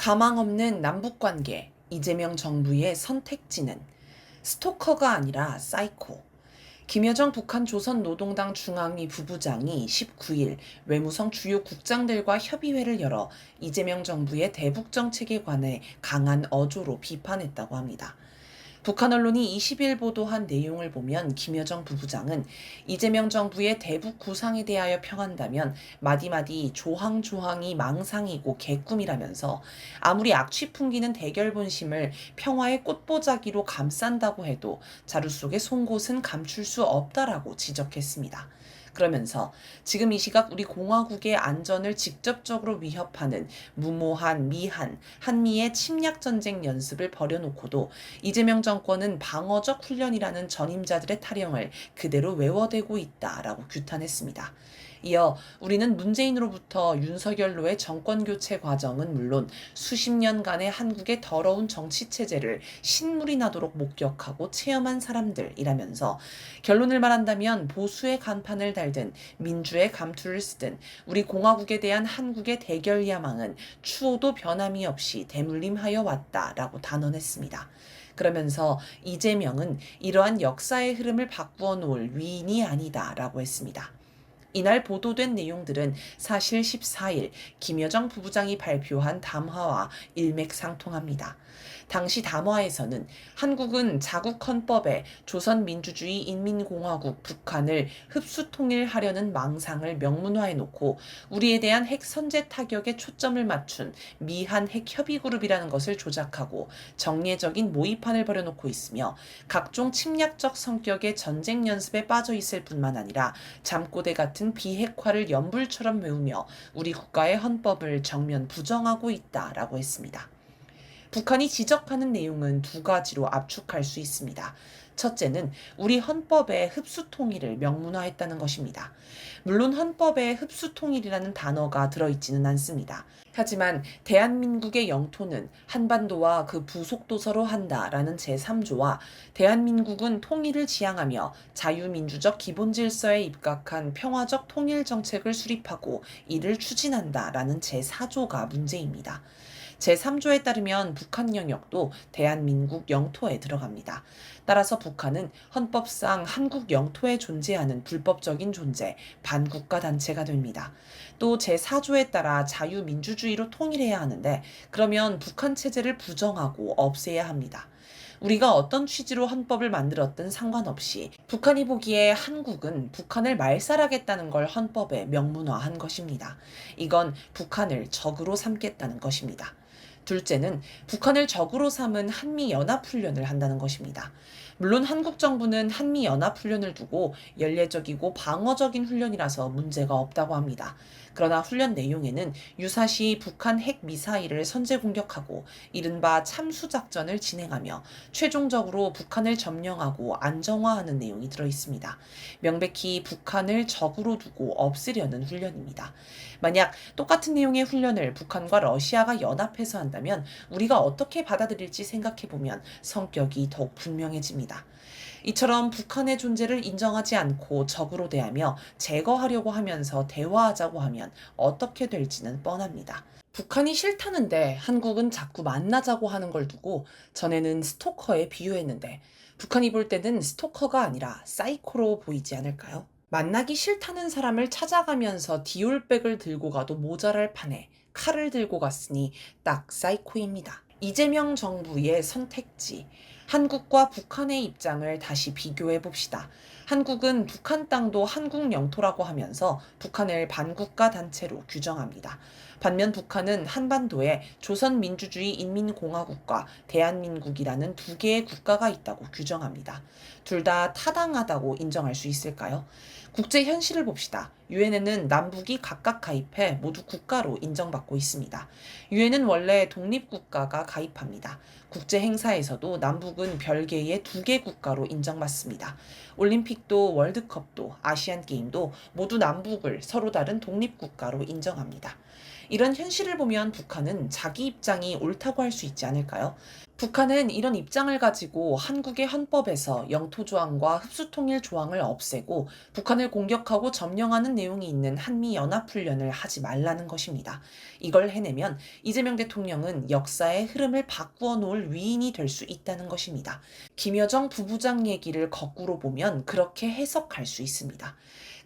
가망 없는 남북관계, 이재명 정부의 선택지는 스토커가 아니라 사이코. 김여정 북한 조선노동당 중앙위 부부장이 19일 외무성 주요 국장들과 협의회를 열어 이재명 정부의 대북 정책에 관해 강한 어조로 비판했다고 합니다. 북한 언론이 20일 보도한 내용을 보면 김여정 부부장은 이재명 정부의 대북 구상에 대하여 평한다면 마디마디 조항조항이 망상이고 개꿈이라면서 아무리 악취 풍기는 대결 본심을 평화의 꽃보자기로 감싼다고 해도 자루 속의 송곳은 감출 수 없다라고 지적했습니다. 그러면서 지금 이 시각 우리 공화국의 안전을 직접적으로 위협하는 무모한 미한, 한미의 침략전쟁 연습을 벌여놓고도 이재명 정권은 방어적 훈련이라는 전임자들의 타령을 그대로 외워대고 있다라고 규탄했습니다. 이어 우리는 문재인으로부터 윤석열로의 정권교체 과정은 물론 수십 년간의 한국의 더러운 정치체제를 신물이 나도록 목격하고 체험한 사람들이라면서 결론을 말한다면 보수의 간판을 달든 민주의 감투를 쓰든 우리 공화국에 대한 한국의 대결 야망은 추호도 변함이 없이 대물림하여 왔다라고 단언했습니다. 그러면서 이재명은 이러한 역사의 흐름을 바꾸어 놓을 위인이 아니다라고 했습니다. 이날 보도된 내용들은 사실 14일 김여정 부부장이 발표한 담화와 일맥상통합니다. 당시 담화에서는 한국은 자국 헌법에 조선민주주의 인민공화국 북한을 흡수통일하려는 망상을 명문화해놓고 우리에 대한 핵 선제 타격에 초점을 맞춘 미한 핵 협의그룹이라는 것을 조작하고 정례적인 모의판을 벌여놓고 있으며 각종 침략적 성격의 전쟁 연습에 빠져 있을 뿐만 아니라 잠꼬대 같은 비핵화를 연불처럼 외우며 우리 국가의 헌법을 정면 부정하고 있다라고 했습니다. 북한이 지적하는 내용은 두 가지로 압축할 수 있습니다. 첫째는 우리 헌법의 흡수통일을 명문화했다는 것입니다. 물론 헌법에 흡수통일이라는 단어가 들어있지는 않습니다. 하지만 대한민국의 영토는 한반도와 그 부속도서로 한다라는 제3조와 대한민국은 통일을 지향하며 자유민주적 기본질서에 입각한 평화적 통일 정책을 수립하고 이를 추진한다라는 제4조가 문제입니다. 제3조에 따르면 북한 영역도 대한민국 영토에 들어갑니다. 따라서 북한은 헌법상 한국 영토에 존재하는 불법적인 존재, 반국가 단체가 됩니다. 또 제4조에 따라 자유민주주의로 통일해야 하는데 그러면 북한 체제를 부정하고 없애야 합니다. 우리가 어떤 취지로 헌법을 만들었든 상관없이 북한이 보기에 한국은 북한을 말살하겠다는 걸 헌법에 명문화한 것입니다. 이건 북한을 적으로 삼겠다는 것입니다. 둘째는 북한을 적으로 삼은 한미연합훈련을 한다는 것입니다. 물론 한국 정부는 한미연합훈련을 두고 연례적이고 방어적인 훈련이라서 문제가 없다고 합니다. 그러나 훈련 내용에는 유사시 북한 핵 미사일을 선제 공격하고 이른바 참수작전을 진행하며 최종적으로 북한을 점령하고 안정화하는 내용이 들어있습니다. 명백히 북한을 적으로 두고 없애려는 훈련입니다. 만약 똑같은 내용의 훈련을 북한과 러시아가 연합해서 한다면 우리가 어떻게 받아들일지 생각해보면 성격이 더욱 분명해집니다. 이처럼 북한의 존재를 인정하지 않고 적으로 대하며 제거하려고 하면서 대화하자고 하면 어떻게 될지는 뻔합니다. 북한이 싫다는데 한국은 자꾸 만나자고 하는 걸 두고 전에는 스토커에 비유했는데 북한이 볼 때는 스토커가 아니라 사이코로 보이지 않을까요? 만나기 싫다는 사람을 찾아가면서 디올백을 들고 가도 모자랄 판에 칼을 들고 갔으니 딱 사이코입니다. 이재명 정부의 선택지, 한국과 북한의 입장을 다시 비교해 봅시다. 한국은 북한 땅도 한국 영토라고 하면서 북한을 반국가 단체로 규정합니다. 반면 북한은 한반도에 조선민주주의 인민공화국과 대한민국이라는 두 개의 국가가 있다고 규정합니다. 둘 다 타당하다고 인정할 수 있을까요? 국제 현실을 봅시다. 유엔에는 남북이 각각 가입해 모두 국가로 인정받고 있습니다. 유엔은 원래 독립국가가 가입합니다. 국제 행사에서도 남북은 별개의 두 개 국가로 인정받습니다. 올림픽도 월드컵도 아시안게임도 모두 남북을 서로 다른 독립국가로 인정합니다. 이런 현실을 보면 북한은 자기 입장이 옳다고 할 수 있지 않을까요? 북한은 이런 입장을 가지고 한국의 헌법에서 영토 조항과 흡수통일 조항을 없애고 북한을 공격하고 점령하는 내용이 있는 한미연합훈련을 하지 말라는 것입니다. 이걸 해내면 이재명 대통령은 역사의 흐름을 바꾸어 놓을 위인이 될 수 있다는 것입니다. 김여정 부부장 얘기를 거꾸로 보면 그렇게 해석할 수 있습니다.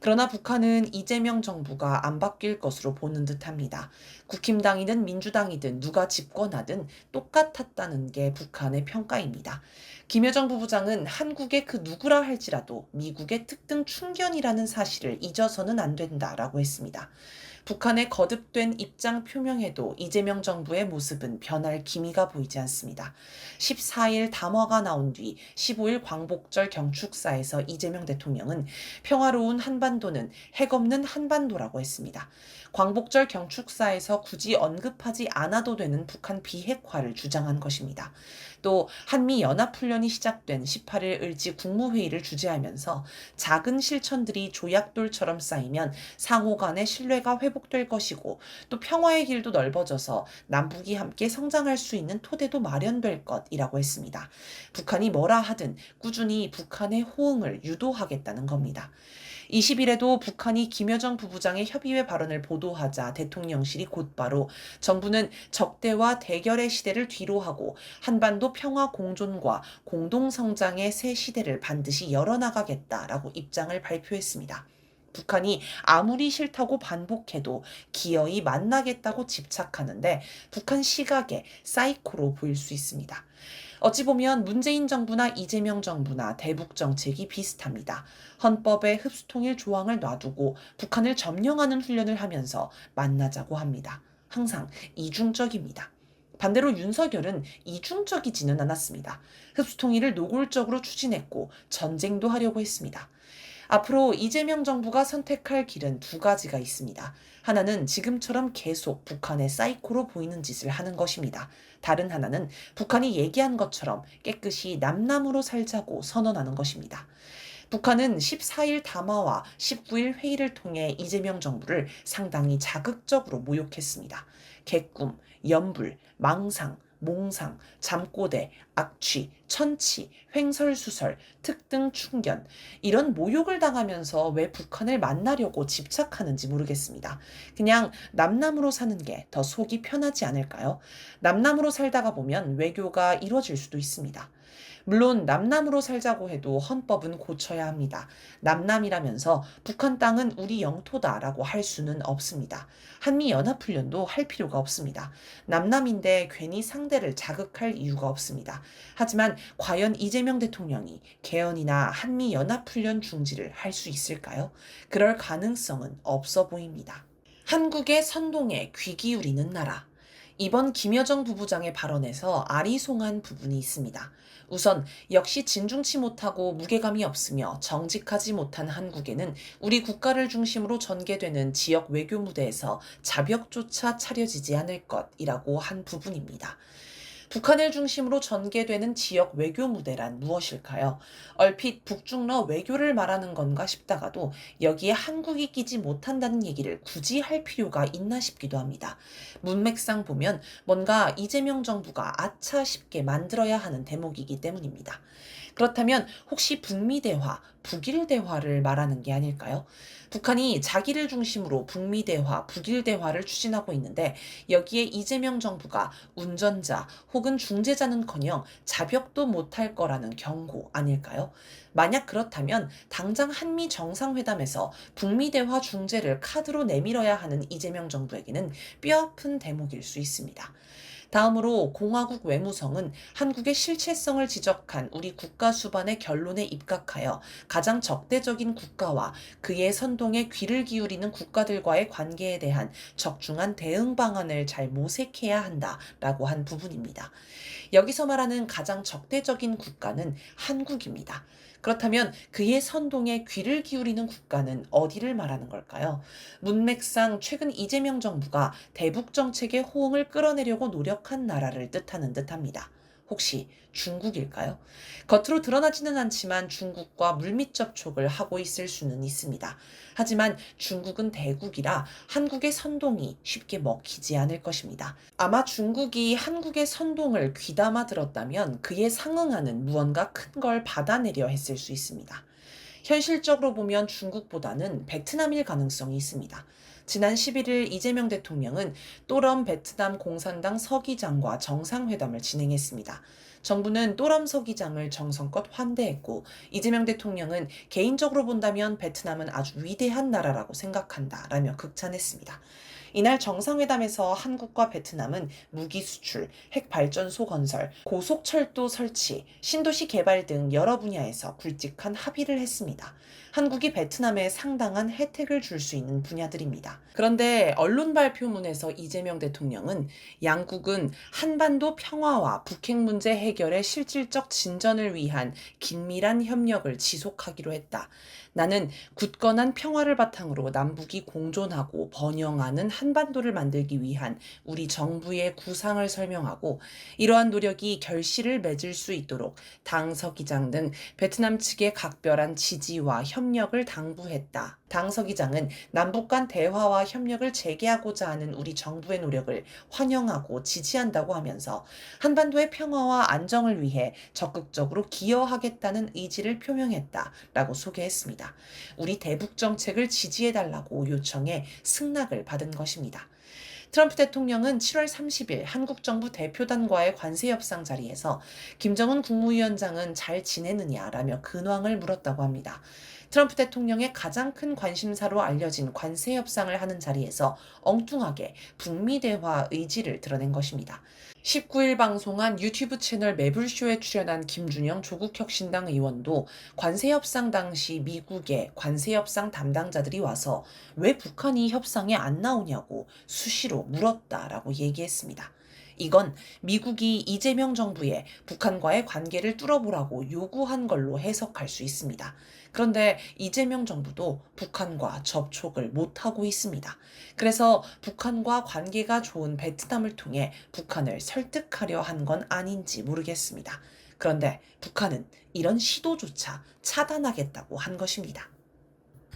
그러나 북한은 이재명 정부가 안 바뀔 것으로 보는 듯합니다. 국힘당이든 민주당이든 누가 집권하든 똑같았다는 게 북한의 평가입니다. 김여정 부부장은 한국의 그 누구라 할지라도 미국의 특등 충견이라는 사실을 잊어서는 안 된다라고 했습니다. 북한의 거듭된 입장 표명에도 이재명 정부의 모습은 변할 기미가 보이지 않습니다. 14일 담화가 나온 뒤 15일 광복절 경축사에서 이재명 대통령은 평화로운 한반도는 핵 없는 한반도라고 했습니다. 광복절 경축사에서 굳이 언급하지 않아도 되는 북한 비핵화를 주장한 것입니다. 또 한미연합훈련이 시작된 18일 을지 국무회의를 주재하면서 작은 실천들이 조약돌처럼 쌓이면 상호 간의 신뢰가 회복될 것이고 또 평화의 길도 넓어져서 남북이 함께 성장할 수 있는 토대도 마련될 것이라고 했습니다. 북한이 뭐라 하든 꾸준히 북한의 호응을 유도하겠다는 겁니다. 20일에도 북한이 김여정 부부장의 협의회 발언을 보도하자 대통령실이 곧바로 정부는 적대와 대결의 시대를 뒤로하고 한반도 평화 공존과 공동성장의 새 시대를 반드시 열어나가겠다라고 입장을 발표했습니다. 북한이 아무리 싫다고 반복해도 기어이 만나겠다고 집착하는데 북한 시각에 사이코로 보일 수 있습니다. 어찌 보면 문재인 정부나 이재명 정부나 대북 정책이 비슷합니다. 헌법의 흡수통일 조항을 놔두고 북한을 점령하는 훈련을 하면서 만나자고 합니다. 항상 이중적입니다. 반대로 윤석열은 이중적이지는 않았습니다. 흡수통일을 노골적으로 추진했고 전쟁도 하려고 했습니다. 앞으로 이재명 정부가 선택할 길은 두 가지가 있습니다. 하나는 지금처럼 계속 북한의 사이코로 보이는 짓을 하는 것입니다. 다른 하나는 북한이 얘기한 것처럼 깨끗이 남남으로 살자고 선언하는 것입니다. 북한은 14일 담화와 19일 회의를 통해 이재명 정부를 상당히 자극적으로 모욕했습니다. 개꿈, 연불, 망상, 몽상, 잠꼬대, 악취, 천치, 횡설수설, 특등 충견 이런 모욕을 당하면서 왜 북한을 만나려고 집착하는지 모르겠습니다. 그냥 남남으로 사는 게 더 속이 편하지 않을까요? 남남으로 살다가 보면 외교가 이루어질 수도 있습니다. 물론 남남으로 살자고 해도 헌법은 고쳐야 합니다. 남남이라면서 북한 땅은 우리 영토다라고 할 수는 없습니다. 한미연합훈련도 할 필요가 없습니다. 남남인데 괜히 상대를 자극할 이유가 없습니다. 하지만 과연 이재명 대통령이 개헌이나 한미연합훈련 중지를 할 수 있을까요? 그럴 가능성은 없어 보입니다. 한국의 선동에 귀 기울이는 나라. 이번 김여정 부부장의 발언에서 아리송한 부분이 있습니다. 우선 역시 진중치 못하고 무게감이 없으며 정직하지 못한 한국에는 우리 국가를 중심으로 전개되는 지역 외교 무대에서 자벽조차 차려지지 않을 것이라고 한 부분입니다. 북한을 중심으로 전개되는 지역 외교 무대란 무엇일까요? 얼핏 북중러 외교를 말하는 건가 싶다가도 여기에 한국이 끼지 못한다는 얘기를 굳이 할 필요가 있나 싶기도 합니다. 문맥상 보면 뭔가 이재명 정부가 아차 싶게 만들어야 하는 대목이기 때문입니다. 그렇다면 혹시 북미 대화, 북일 대화를 말하는 게 아닐까요? 북한이 자기를 중심으로 북미 대화, 북일 대화를 추진하고 있는데 여기에 이재명 정부가 운전자 혹은 중재자는커녕 자벽도 못할 거라는 경고 아닐까요? 만약 그렇다면 당장 한미 정상회담에서 북미 대화 중재를 카드로 내밀어야 하는 이재명 정부에게는 뼈아픈 대목일 수 있습니다. 다음으로 공화국 외무성은 한국의 실체성을 지적한 우리 국가 수반의 결론에 입각하여 가장 적대적인 국가와 그의 선동에 귀를 기울이는 국가들과의 관계에 대한 적중한 대응 방안을 잘 모색해야 한다라고 한 부분입니다. 여기서 말하는 가장 적대적인 국가는 한국입니다. 그렇다면 그의 선동에 귀를 기울이는 국가는 어디를 말하는 걸까요? 문맥상 최근 이재명 정부가 대북 정책의 호응을 끌어내려고 노력한 나라를 뜻하는 듯합니다. 혹시 중국일까요? 겉으로 드러나지는 않지만 중국과 물밑 접촉을 하고 있을 수는 있습니다. 하지만 중국은 대국이라 한국의 선동이 쉽게 먹히지 않을 것입니다. 아마 중국이 한국의 선동을 귀담아 들었다면 그에 상응하는 무언가 큰 걸 받아내려 했을 수 있습니다. 현실적으로 보면 중국보다는 베트남일 가능성이 있습니다. 지난 11일 이재명 대통령은 또럼 베트남 공산당 서기장과 정상회담을 진행했습니다. 정부는 또럼 서기장을 정성껏 환대했고 이재명 대통령은 개인적으로 본다면 베트남은 아주 위대한 나라라고 생각한다라며 극찬했습니다. 이날 정상회담에서 한국과 베트남은 무기 수출, 핵발전소 건설, 고속철도 설치, 신도시 개발 등 여러 분야에서 굵직한 합의를 했습니다. 한국이 베트남에 상당한 혜택을 줄 수 있는 분야들입니다. 그런데 언론 발표문에서 이재명 대통령은 양국은 한반도 평화와 북핵 문제 해결의 실질적 진전을 위한 긴밀한 협력을 지속하기로 했다. 나는 굳건한 평화를 바탕으로 남북이 공존하고 번영하는 한반도를 만들기 위한 우리 정부의 구상을 설명하고 이러한 노력이 결실을 맺을 수 있도록 당 서기장 등 베트남 측의 각별한 지지와 협력을 당부했다. 당 서기장은 남북 간 대화와 협력을 재개하고자 하는 우리 정부의 노력을 환영하고 지지한다고 하면서 한반도의 평화와 안정을 위해 적극적으로 기여하겠다는 의지를 표명했다라고 소개했습니다. 우리 대북 정책을 지지해달라고 요청해 승낙을 받은 것입니다. 트럼프 대통령은 7월 30일 한국 정부 대표단과의 관세 협상 자리에서 김정은 국무위원장은 잘 지내느냐라며 근황을 물었다고 합니다. 트럼프 대통령의 가장 큰 관심사로 알려진 관세 협상을 하는 자리에서 엉뚱하게 북미 대화 의지를 드러낸 것입니다. 19일 방송한 유튜브 채널 매불쇼에 출연한 김준영 조국혁신당 의원도 관세 협상 당시 미국의 관세 협상 담당자들이 와서 왜 북한이 협상에 안 나오냐고 수시로 물었다라고 얘기했습니다. 이건 미국이 이재명 정부에 북한과의 관계를 뚫어보라고 요구한 걸로 해석할 수 있습니다. 그런데 이재명 정부도 북한과 접촉을 못하고 있습니다. 그래서 북한과 관계가 좋은 베트남을 통해 북한을 설득하려 한 건 아닌지 모르겠습니다. 그런데 북한은 이런 시도조차 차단하겠다고 한 것입니다.